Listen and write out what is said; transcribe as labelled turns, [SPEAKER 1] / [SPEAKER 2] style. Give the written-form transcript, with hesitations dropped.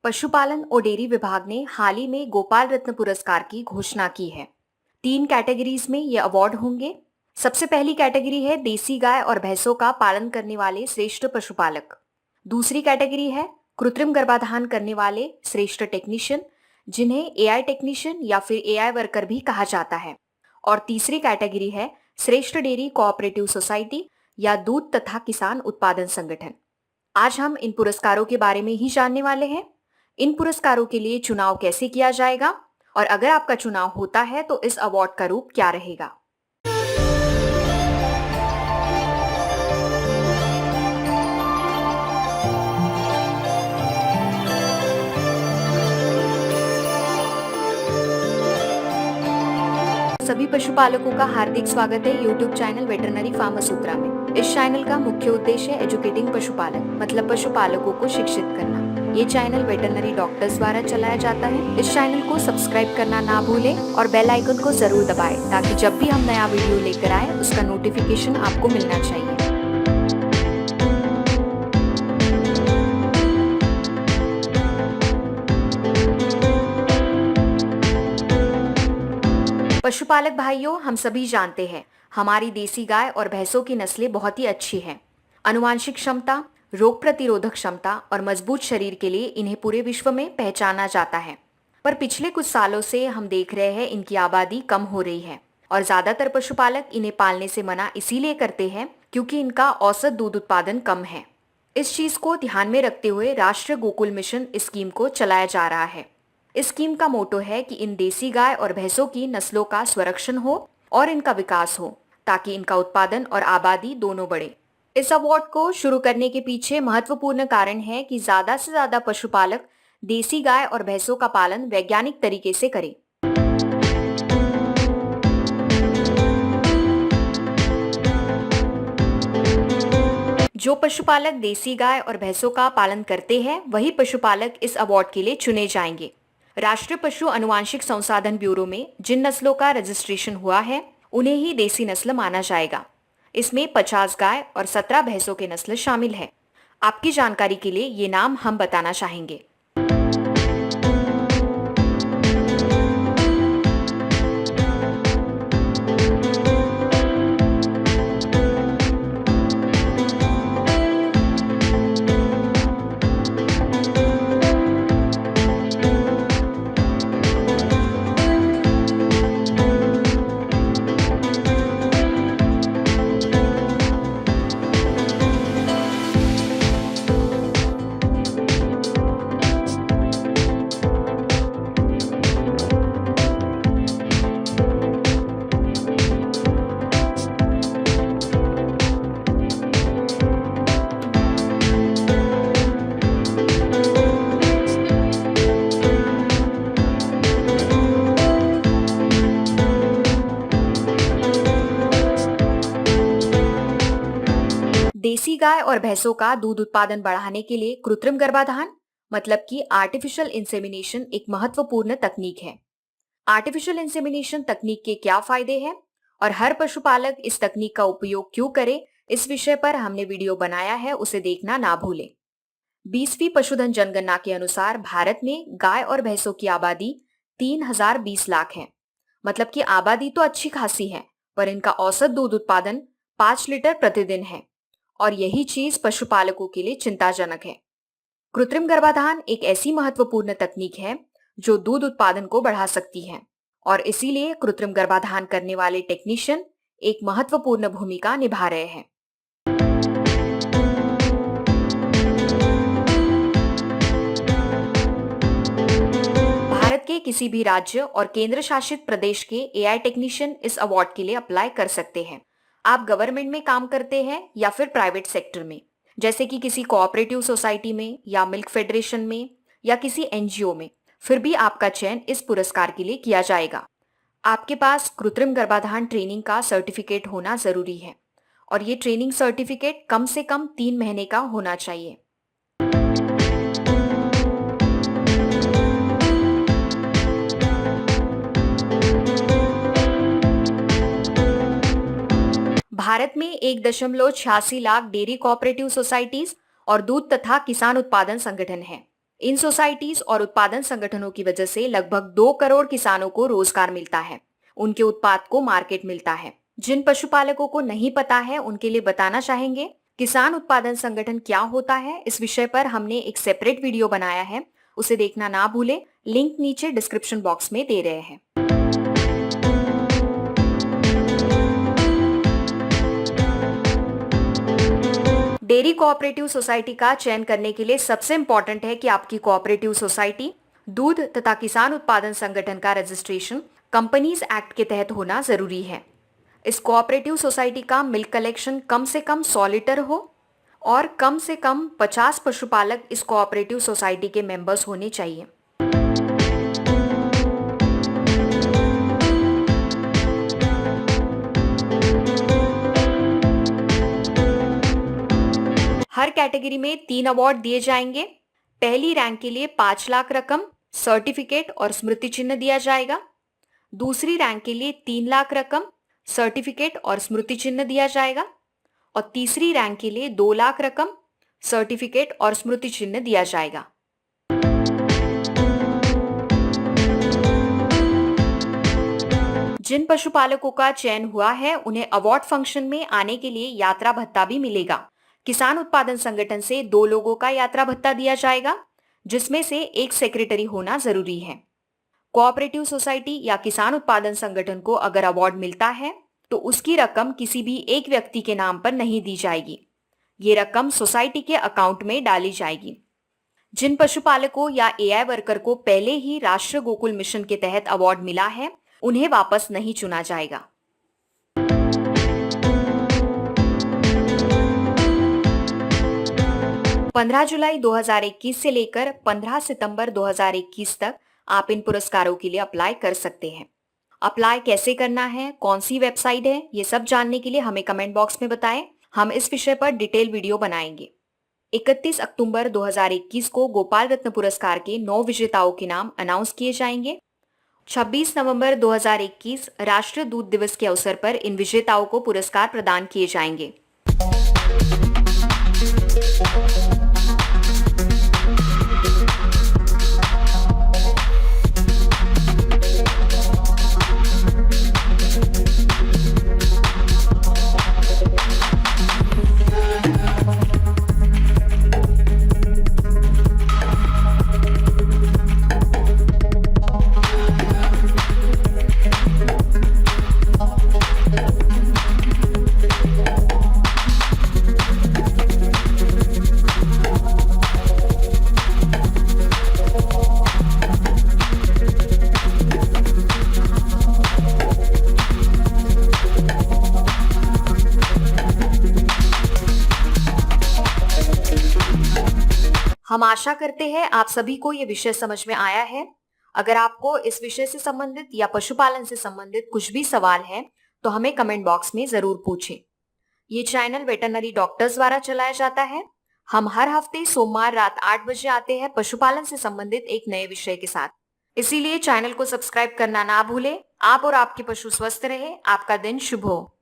[SPEAKER 1] पशुपालन और डेयरी विभाग ने हाल ही में गोपाल रत्न पुरस्कार की घोषणा की है। 3 कैटेगरीज में ये अवार्ड होंगे। सबसे पहली कैटेगरी है देसी गाय और भैंसों का पालन करने वाले श्रेष्ठ पशुपालक। दूसरी कैटेगरी है कृत्रिम गर्भाधान करने वाले श्रेष्ठ टेक्नीशियन, जिन्हें एआई टेक्नीशियन या फिर एआई वर्कर भी कहा जाता है। और तीसरी कैटेगरी है श्रेष्ठ डेयरी कोऑपरेटिव सोसाइटी या दूध तथा किसान उत्पादन संगठन। आज हम इन पुरस्कारों के बारे में ही जानने वाले हैं। इन पुरस्कारों के लिए चुनाव कैसे किया जाएगा और अगर आपका चुनाव होता है तो इस अवार्ड का रूप क्या रहेगा। सभी पशुपालकों का हार्दिक स्वागत है YouTube चैनल वेटरनरी फार्मा सूत्रा में। इस चैनल का मुख्य उद्देश्य है एजुकेटिंग पशुपालक मतलब पशुपालकों को शिक्षित करना। ये चैनल वेटरनरी डॉक्टर्स द्वारा चलाया जाता है। इस चैनल को सब्सक्राइब करना ना भूलें और बेल आइकन को जरूर दबाएं ताकि जब भी हम नया वीडियो लेकर आए उसका नोटिफिकेशन आपको मिलना चाहिए। पशुपालक भाइयों, हम सभी जानते हैं हमारी देसी गाय और भैंसों की नस्लें बहुत ही अच्छी हैं। आनुवांशिक क्षमता, रोग प्रतिरोधक क्षमता और मजबूत शरीर के लिए इन्हें पूरे विश्व में पहचाना जाता है। पर पिछले कुछ सालों से हम देख रहे हैं इनकी आबादी कम हो रही है और ज्यादातर पशुपालक इन्हें पालने से मना इसीलिए करते हैं क्योंकि इनका औसत दूध उत्पादन कम है। इस चीज को ध्यान में रखते हुए राष्ट्रीय गोकुल मिशन स्कीम को चलाया जा रहा है। इस स्कीम का मोटो है कि इन देसी गाय और भैंसों की नस्लों का संरक्षण हो और इनका विकास हो ताकि इनका उत्पादन और आबादी दोनों बढ़े। इस अवार्ड को शुरू करने के पीछे महत्वपूर्ण कारण है कि ज्यादा से ज्यादा पशुपालक देसी गाय और भैंसों का पालन वैज्ञानिक तरीके से करें। जो पशुपालक देसी गाय और भैंसों का पालन करते हैं वही पशुपालक इस अवार्ड के लिए चुने जाएंगे। राष्ट्रीय पशु अनुवांशिक संसाधन ब्यूरो में जिन नस्लों का रजिस्ट्रेशन हुआ है उन्हें ही देसी नस्ल माना जाएगा। इसमें 50 गाय और 17 भैंसों के नस्ल शामिल है। आपकी जानकारी के लिए ये नाम हम बताना चाहेंगे। देसी गाय और भैंसों का दूध उत्पादन बढ़ाने के लिए कृत्रिम गर्भाधान मतलब कि आर्टिफिशियल इंसेमिनेशन एक महत्वपूर्ण तकनीक है। आर्टिफिशियल इंसेमिनेशन तकनीक के क्या फायदे हैं और हर पशुपालक इस तकनीक का उपयोग क्यों करे, इस विषय पर हमने वीडियो बनाया है, उसे देखना ना भूलें। 20वीं पशुधन जनगणना के अनुसार भारत में गाय और भैंसों की आबादी 3020 लाख है। मतलब कि आबादी तो अच्छी खासी है पर इनका औसत दूध उत्पादन 5 लीटर प्रतिदिन है और यही चीज पशुपालकों के लिए चिंताजनक है। कृत्रिम गर्भाधान एक ऐसी महत्वपूर्ण तकनीक है जो दूध उत्पादन को बढ़ा सकती है और इसीलिए कृत्रिम गर्भाधान करने वाले टेक्नीशियन एक महत्वपूर्ण भूमिका निभा रहे हैं। भारत के किसी भी राज्य और केंद्र शासित प्रदेश के एआई टेक्नीशियन इस अवार्ड के लिए अप्लाई कर सकते हैं। आप गवर्नमेंट में काम करते हैं या फिर प्राइवेट सेक्टर में, जैसे कि किसी कोऑपरेटिव सोसाइटी में या मिल्क फेडरेशन में या किसी एनजीओ में, फिर भी आपका चयन इस पुरस्कार के लिए किया जाएगा। आपके पास कृत्रिम गर्भाधान ट्रेनिंग का सर्टिफिकेट होना जरूरी है और ये ट्रेनिंग सर्टिफिकेट कम से कम 3 महीने का होना चाहिए। भारत में 1.86 लाख डेयरी कोऑपरेटिव सोसाइटीज और दूध तथा किसान उत्पादन संगठन हैं। इन सोसाइटीज और उत्पादन संगठनों की वजह से लगभग 2 करोड़ किसानों को रोजगार मिलता है, उनके उत्पाद को मार्केट मिलता है। जिन पशुपालकों को नहीं पता है उनके लिए बताना चाहेंगे, किसान उत्पादन संगठन क्या होता है, इस विषय पर हमने एक सेपरेट वीडियो बनाया है, उसे देखना ना भूलें। लिंक नीचे डिस्क्रिप्शन बॉक्स में दे रहे हैं। डेयरी कोऑपरेटिव सोसाइटी का चयन करने के लिए सबसे इंपॉर्टेंट है कि आपकी कोऑपरेटिव सोसाइटी दूध तथा किसान उत्पादन संगठन का रजिस्ट्रेशन कंपनीज एक्ट के तहत होना जरूरी है। इस कोऑपरेटिव सोसाइटी का मिल्क कलेक्शन कम से कम 100 लीटर हो और कम से कम 50 पशुपालक इस कोऑपरेटिव सोसाइटी के मेंबर्स होने चाहिए। हर कैटेगरी में 3 अवार्ड दिए जाएंगे। पहली रैंक के लिए 5 लाख रकम, सर्टिफिकेट और स्मृति चिन्ह दिया जाएगा। दूसरी रैंक के लिए 3 लाख रकम, सर्टिफिकेट और स्मृति चिन्ह दिया जाएगा और तीसरी रैंक के लिए 2 लाख रकम, सर्टिफिकेट और स्मृति चिन्ह दिया जाएगा। जिन पशुपालकों का चयन हुआ है उन्हें अवार्ड फंक्शन में आने के लिए यात्रा भत्ता भी मिलेगा। किसान उत्पादन संगठन से 2 लोगों का यात्रा भत्ता दिया जाएगा, जिसमें से एक सेक्रेटरी होना जरूरी है। कोऑपरेटिव सोसाइटी या किसान उत्पादन संगठन को अगर अवार्ड मिलता है तो उसकी रकम किसी भी एक व्यक्ति के नाम पर नहीं दी जाएगी। ये रकम सोसाइटी के अकाउंट में डाली जाएगी। जिन पशुपालकों या एआई वर्कर को पहले ही राष्ट्रीय गोकुल मिशन के तहत अवार्ड मिला है उन्हें वापस नहीं चुना जाएगा। पंद्रह जुलाई 2021 से लेकर 15 सितंबर 2021 तक आप इन पुरस्कारों के लिए अप्लाई कर सकते हैं। अप्लाई कैसे करना है, कौन सी वेबसाइट है, ये सब जानने के लिए हमें कमेंट बॉक्स में बताएं। हम इस विषय पर डिटेल वीडियो बनाएंगे। 31 अक्टूबर 2021 को गोपाल रत्न पुरस्कार के 9 विजेताओं के नाम अनाउंस किए जाएंगे। 26 नवंबर 2021 राष्ट्रीय दूध दिवस के अवसर पर इन विजेताओं को पुरस्कार प्रदान किए जाएंगे। हम आशा करते हैं आप सभी को ये विषय समझ में आया है। अगर आपको इस विषय से संबंधित या पशुपालन से संबंधित कुछ भी सवाल है तो हमें कमेंट बॉक्स में जरूर पूछें। ये चैनल वेटरनरी डॉक्टर्स द्वारा चलाया जाता है। हम हर हफ्ते सोमवार रात 8 बजे आते हैं पशुपालन से संबंधित एक नए विषय के साथ। इसीलिए चैनल को सब्सक्राइब करना ना भूलें। आप और आपके पशु स्वस्थ रहे। आपका दिन शुभ हो।